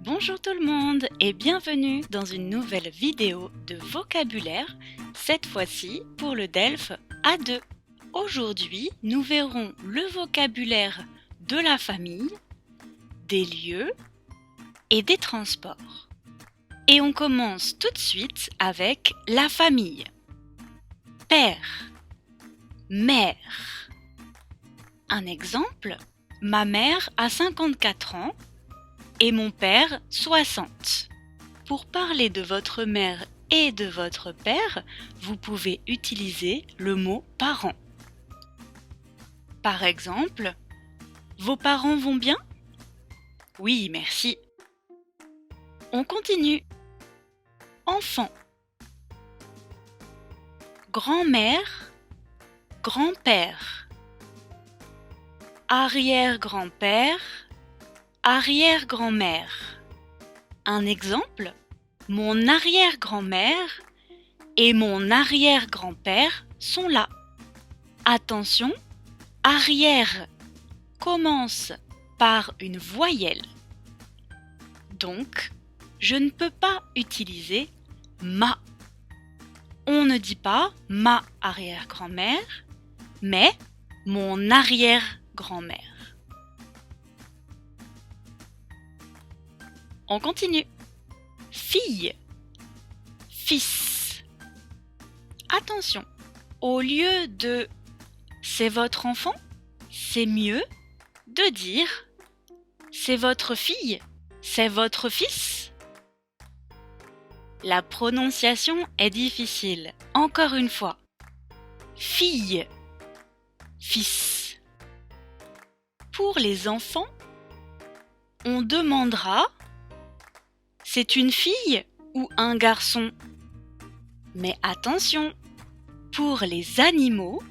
Bonjour tout le monde et bienvenue dans une nouvelle vidéo de vocabulaire, cette fois-ci pour le DELF A2. Aujourd'hui, nous verrons le vocabulaire de la famille, des lieux et des transports. Et on commence tout de suite avec la famille. Père, mère. Un exemple, ma mère a 54 ans et mon père 60. Pour parler de votre mère et de votre père, vous pouvez utiliser le mot parents. Par exemple, vos parents vont bien? Oui, merci. On continue. Enfant. Grand-mère, grand-père. Arrière-grand-père, arrière-grand-mère. Un exemple, mon arrière-grand-mère et mon arrière-grand-père sont là. Attention, arrière commence par une voyelle. Donc, je ne peux pas utiliser ma. On ne dit pas ma arrière-grand-mère, mais mon arrière-grand-mère. On continue. Fille, fils. Attention, au lieu de « c'est votre enfant », c'est mieux de dire « c'est votre fille », « c'est votre fils ». La prononciation est difficile. Encore une fois. Fille, fils. Pour les enfants, on demandera c'est une fille ou un garçon? Mais attention, pour les animaux,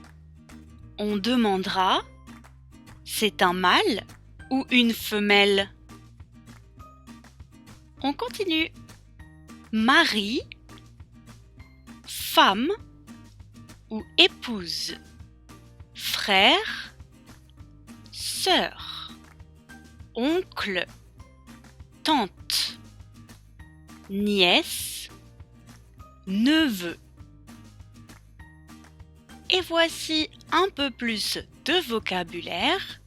on demandera c'est un mâle ou une femelle? On continue. Mari, femme ou épouse, frère, sœur, oncle, tante, nièce, neveu. Et voici un peu plus de vocabulaire.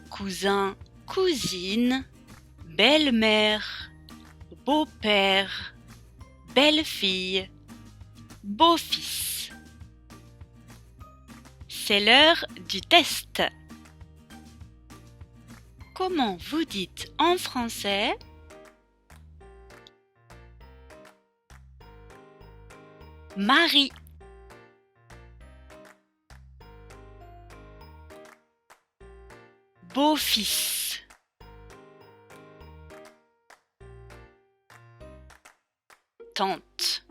Cousin, cousine, belle-mère, beau-père, belle-fille, beau-fils. C'est l'heure du test. Comment vous dites en français Marie? Beau-fils. Tante.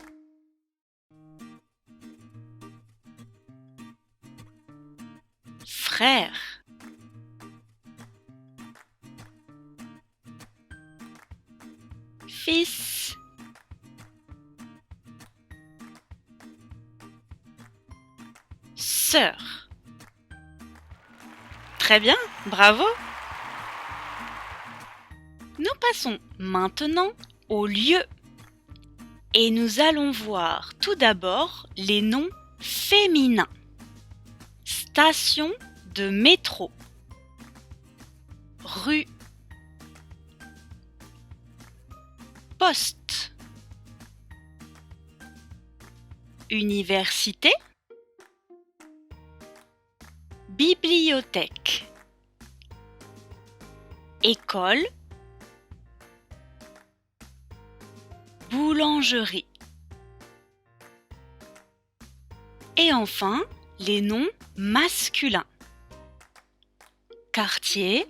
Frère. Fils. Sœur. Très bien, bravo! Nous passons maintenant au lieu. Et nous allons voir tout d'abord les noms féminins. Station de métro. Rue. Poste. Université. Bibliothèque. École. Boulangerie. Et enfin, les noms masculins. Quartier,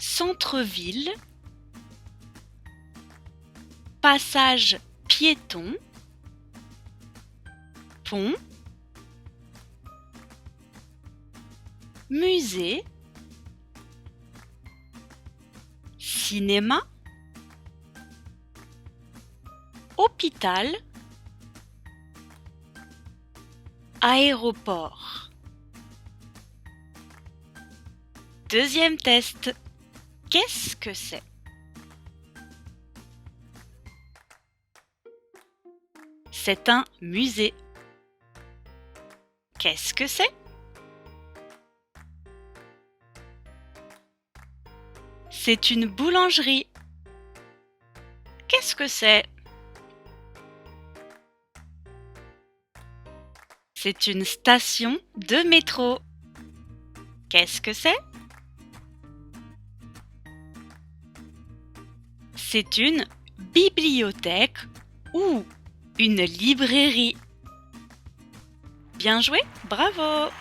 centre-ville, passage piéton, pont, musée, cinéma, hôpital, aéroport. Deuxième test. Qu'est-ce que c'est? C'est un musée. Qu'est-ce que c'est? C'est une boulangerie. Qu'est-ce que c'est? C'est une station de métro. Qu'est-ce que c'est? C'est une bibliothèque ou une librairie. Bien joué, bravo!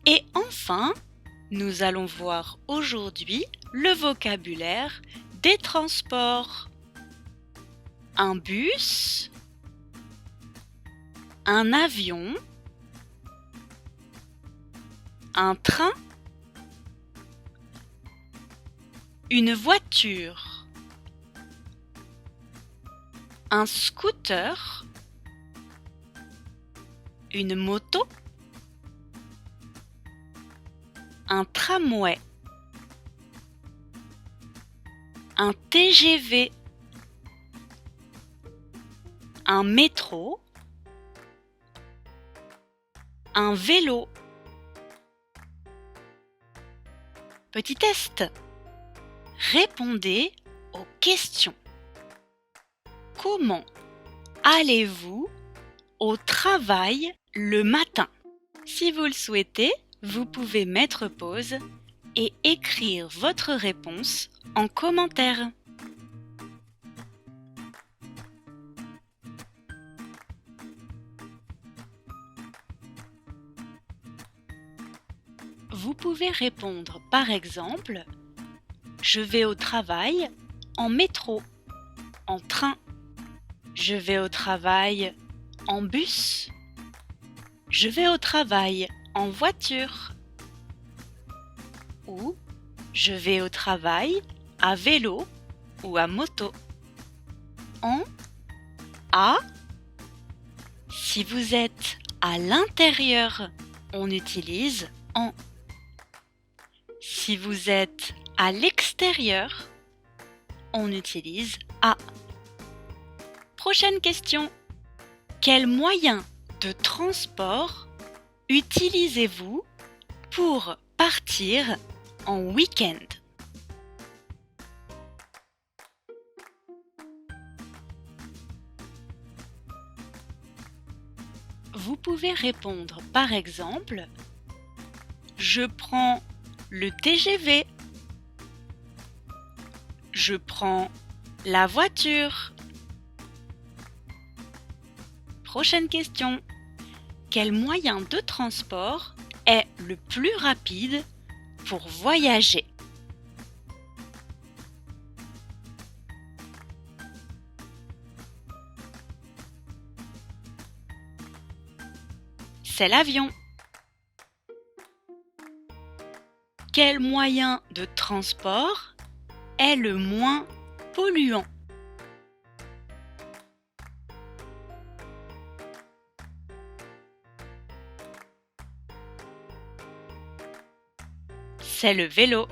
Et enfin, nous allons voir aujourd'hui le vocabulaire des transports. Un bus, un avion, un train, une voiture, un scooter, une moto, un tramway, un TGV, un métro, un vélo. Petit test. Répondez aux questions. Comment allez-vous au travail le matin? Si vous le souhaitez, vous pouvez mettre pause et écrire votre réponse en commentaire. Vous pouvez répondre par exemple « Je vais au travail en métro, en train. Je vais au travail en bus. Je vais au travail en voiture. Ou je vais au travail à vélo ou à moto. En, à. Si vous êtes à l'intérieur, on utilise en. Si vous êtes à l'extérieur, on utilise à. Prochaine question. Quel moyen de transport utilisez-vous pour partir en week-end? Vous pouvez répondre par exemple « Je prends le TGV » « Je prends la voiture » Prochaine question. Quel moyen de transport est le plus rapide pour voyager? C'est l'avion. Quel moyen de transport est le moins polluant? C'est le vélo.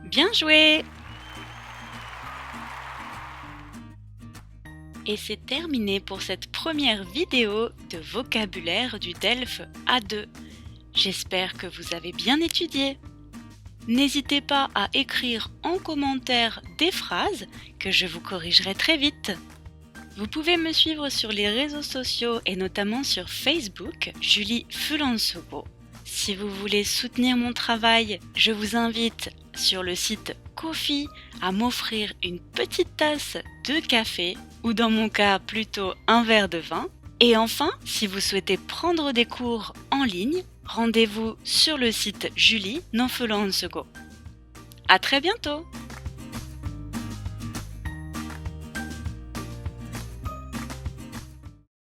Bien joué! Et c'est terminé pour cette première vidéo de vocabulaire du DELF A2. J'espère que vous avez bien étudié. N'hésitez pas à écrire en commentaire des phrases que je vous corrigerai très vite. Vous pouvez me suivre sur les réseaux sociaux et notamment sur Facebook, Julie Fulansobo. Si vous voulez soutenir mon travail, je vous invite sur le site Ko-fi à m'offrir une petite tasse de café ou dans mon cas plutôt un verre de vin. Et enfin, si vous souhaitez prendre des cours en ligne, rendez-vous sur le site Julie Fulansobo. À très bientôt!